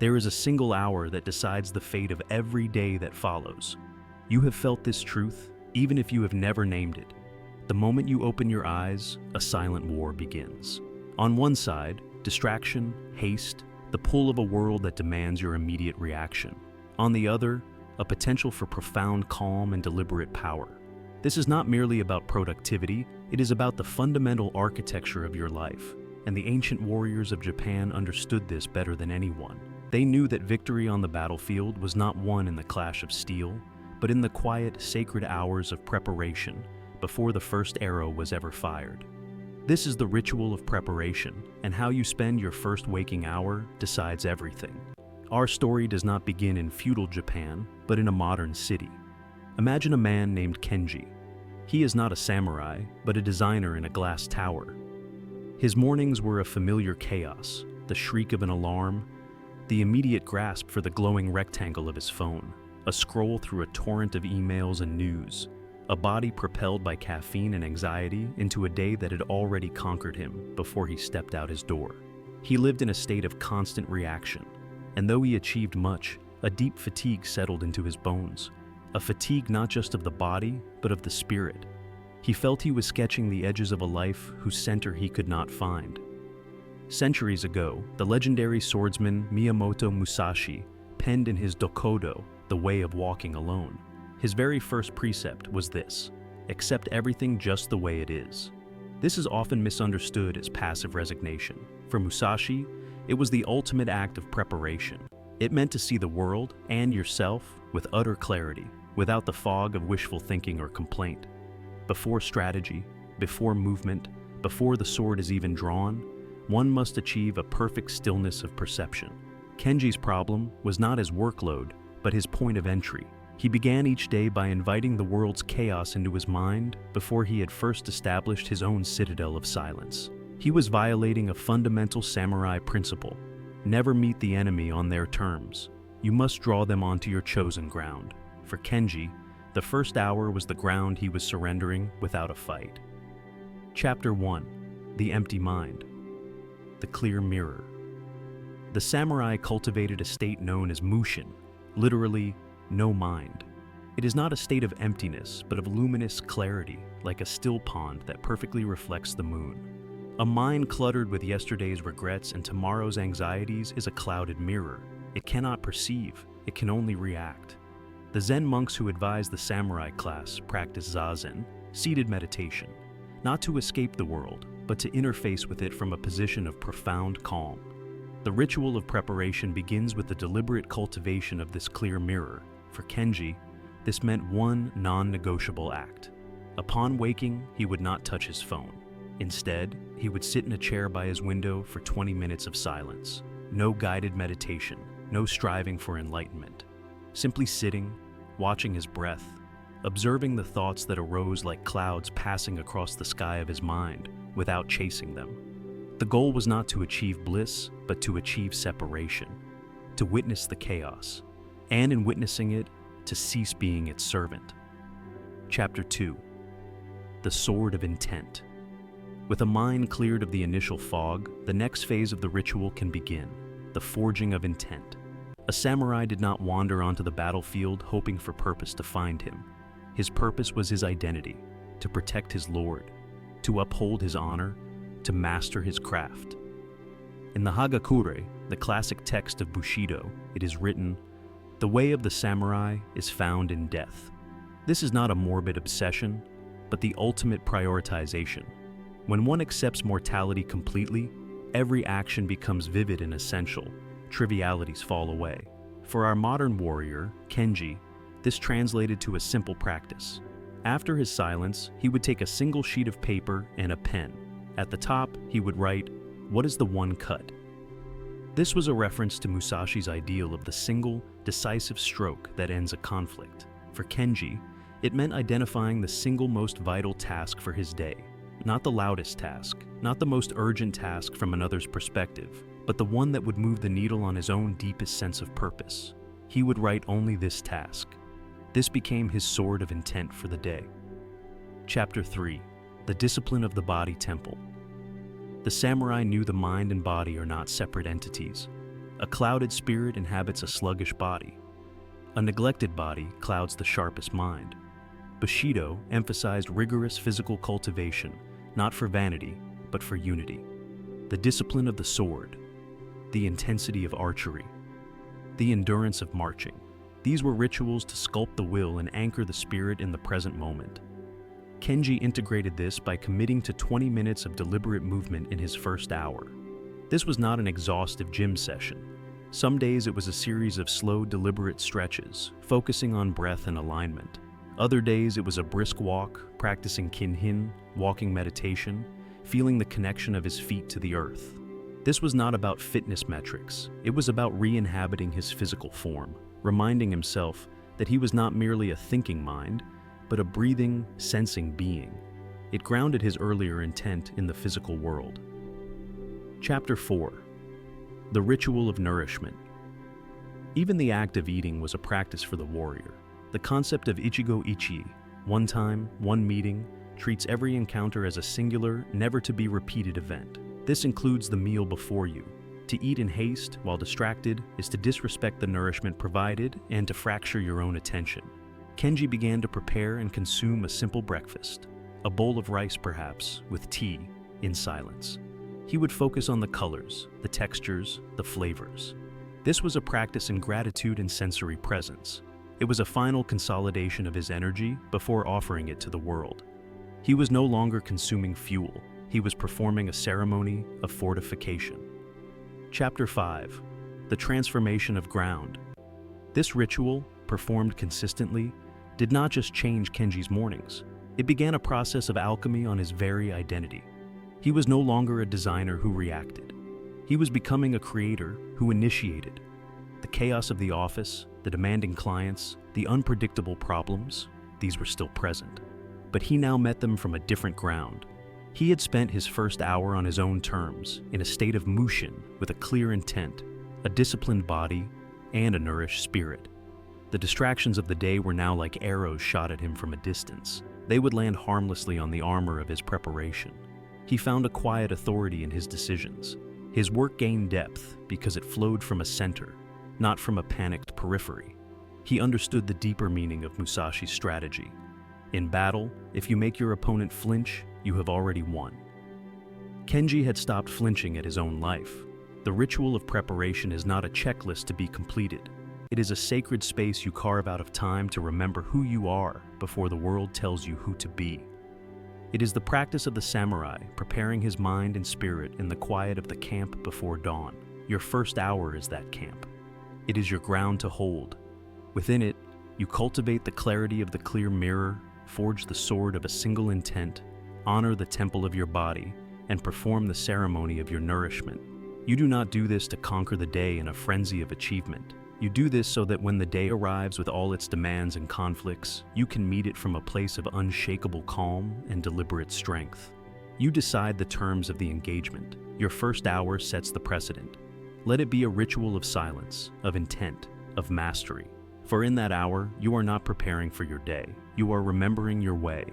There is a single hour that decides the fate of every day that follows. You have felt this truth, even if you have never named it. The moment you open your eyes, a silent war begins. On one side, distraction, haste, the pull of a world that demands your immediate reaction. On the other, a potential for profound calm and deliberate power. This is not merely about productivity, it is about the fundamental architecture of your life. And the ancient warriors of Japan understood this better than anyone. They knew that victory on the battlefield was not won in the clash of steel, but in the quiet, sacred hours of preparation before the first arrow was ever fired. This is the ritual of preparation, and how you spend your first waking hour decides everything. Our story does not begin in feudal Japan, but in a modern city. Imagine a man named Kenji. He is not a samurai, but a designer in a glass tower. His mornings were a familiar chaos, the shriek of an alarm, the immediate grasp for the glowing rectangle of his phone, a scroll through a torrent of emails and news, a body propelled by caffeine and anxiety into a day that had already conquered him before he stepped out his door. He lived in a state of constant reaction, and though he achieved much, a deep fatigue settled into his bones, a fatigue not just of the body, but of the spirit. He felt he was sketching the edges of a life whose center he could not find. Centuries ago, the legendary swordsman Miyamoto Musashi penned in his Dokudo, The Way of Walking Alone. His very first precept was this: accept everything just the way it is. This is often misunderstood as passive resignation. For Musashi, it was the ultimate act of preparation. It meant to see the world and yourself with utter clarity, without the fog of wishful thinking or complaint. Before strategy, before movement, before the sword is even drawn, one must achieve a perfect stillness of perception. Kenji's problem was not his workload, but his point of entry. He began each day by inviting the world's chaos into his mind before he had first established his own citadel of silence. He was violating a fundamental samurai principle: never meet the enemy on their terms. You must draw them onto your chosen ground. For Kenji, the first hour was the ground he was surrendering without a fight. Chapter 1: The Empty Mind. The Clear Mirror. The samurai cultivated a state known as mushin, literally, no mind. It is not a state of emptiness, but of luminous clarity, like a still pond that perfectly reflects the moon. A mind cluttered with yesterday's regrets and tomorrow's anxieties is a clouded mirror. It cannot perceive, it can only react. The Zen monks who advise the samurai class practice zazen, seated meditation, not to escape the world, but to interface with it from a position of profound calm. The ritual of preparation begins with the deliberate cultivation of this clear mirror. For Kenji, this meant one non-negotiable act. Upon waking, he would not touch his phone. Instead, he would sit in a chair by his window for 20 minutes of silence. No guided meditation, no striving for enlightenment. Simply sitting, watching his breath, observing the thoughts that arose like clouds passing across the sky of his mind without chasing them. The goal was not to achieve bliss, but to achieve separation, to witness the chaos, and in witnessing it, to cease being its servant. Chapter 2: The Sword of Intent. With a mind cleared of the initial fog, the next phase of the ritual can begin: the forging of intent. A samurai did not wander onto the battlefield hoping for purpose to find him. His purpose was his identity, to protect his lord, to uphold his honor, to master his craft. In the Hagakure, the classic text of Bushido, it is written, "The way of the samurai is found in death." This is not a morbid obsession, but the ultimate prioritization. When one accepts mortality completely, every action becomes vivid and essential. Trivialities fall away. For our modern warrior, Kenji, this translated to a simple practice. After his silence, he would take a single sheet of paper and a pen. At the top, he would write, "What is the one cut?" This was a reference to Musashi's ideal of the single, decisive stroke that ends a conflict. For Kenji, it meant identifying the single most vital task for his day. Not the loudest task, not the most urgent task from another's perspective, but the one that would move the needle on his own deepest sense of purpose. He would write only this task. This became his sword of intent for the day. Chapter 3: The Discipline of the Body Temple. The samurai knew the mind and body are not separate entities. A clouded spirit inhabits a sluggish body. A neglected body clouds the sharpest mind. Bushido emphasized rigorous physical cultivation, not for vanity, but for unity. The discipline of the sword, the intensity of archery, the endurance of marching. These were rituals to sculpt the will and anchor the spirit in the present moment. Kenji integrated this by committing to 20 minutes of deliberate movement in his first hour. This was not an exhaustive gym session. Some days it was a series of slow, deliberate stretches, focusing on breath and alignment. Other days it was a brisk walk, practicing kinhin, walking meditation, feeling the connection of his feet to the earth. This was not about fitness metrics. It was about re-inhabiting his physical form, reminding himself that he was not merely a thinking mind, but a breathing, sensing being. It grounded his earlier intent in the physical world. Chapter 4. The Ritual of Nourishment. Even the act of eating was a practice for the warrior. The concept of ichigo ichi, one time, one meeting, treats every encounter as a singular, never-to-be-repeated event. This includes the meal before you. To eat in haste while distracted is to disrespect the nourishment provided and to fracture your own attention. Kenji began to prepare and consume a simple breakfast, a bowl of rice perhaps, with tea, in silence. He would focus on the colors, the textures, the flavors. This was a practice in gratitude and sensory presence. It was a final consolidation of his energy before offering it to the world. He was no longer consuming fuel. He was performing a ceremony of fortification. Chapter 5. The Transformation of Ground. This ritual, performed consistently, did not just change Kenji's mornings. It began a process of alchemy on his very identity. He was no longer a designer who reacted. He was becoming a creator who initiated. The chaos of the office, the demanding clients, the unpredictable problems, these were still present. But he now met them from a different ground. He had spent his first hour on his own terms, in a state of mushin, with a clear intent, a disciplined body, and a nourished spirit. The distractions of the day were now like arrows shot at him from a distance. They would land harmlessly on the armor of his preparation. He found a quiet authority in his decisions. His work gained depth because it flowed from a center, not from a panicked periphery. He understood the deeper meaning of Musashi's strategy. In battle, if you make your opponent flinch, you have already won. Kenji had stopped flinching at his own life. The ritual of preparation is not a checklist to be completed. It is a sacred space you carve out of time to remember who you are before the world tells you who to be. It is the practice of the samurai, preparing his mind and spirit in the quiet of the camp before dawn. Your first hour is that camp. It is your ground to hold. Within it, you cultivate the clarity of the clear mirror, forge the sword of a single intent, honor the temple of your body, and perform the ceremony of your nourishment. You do not do this to conquer the day in a frenzy of achievement. You do this so that when the day arrives with all its demands and conflicts, you can meet it from a place of unshakable calm and deliberate strength. You decide the terms of the engagement. Your first hour sets the precedent. Let it be a ritual of silence, of intent, of mastery. For in that hour, you are not preparing for your day. You are remembering your way.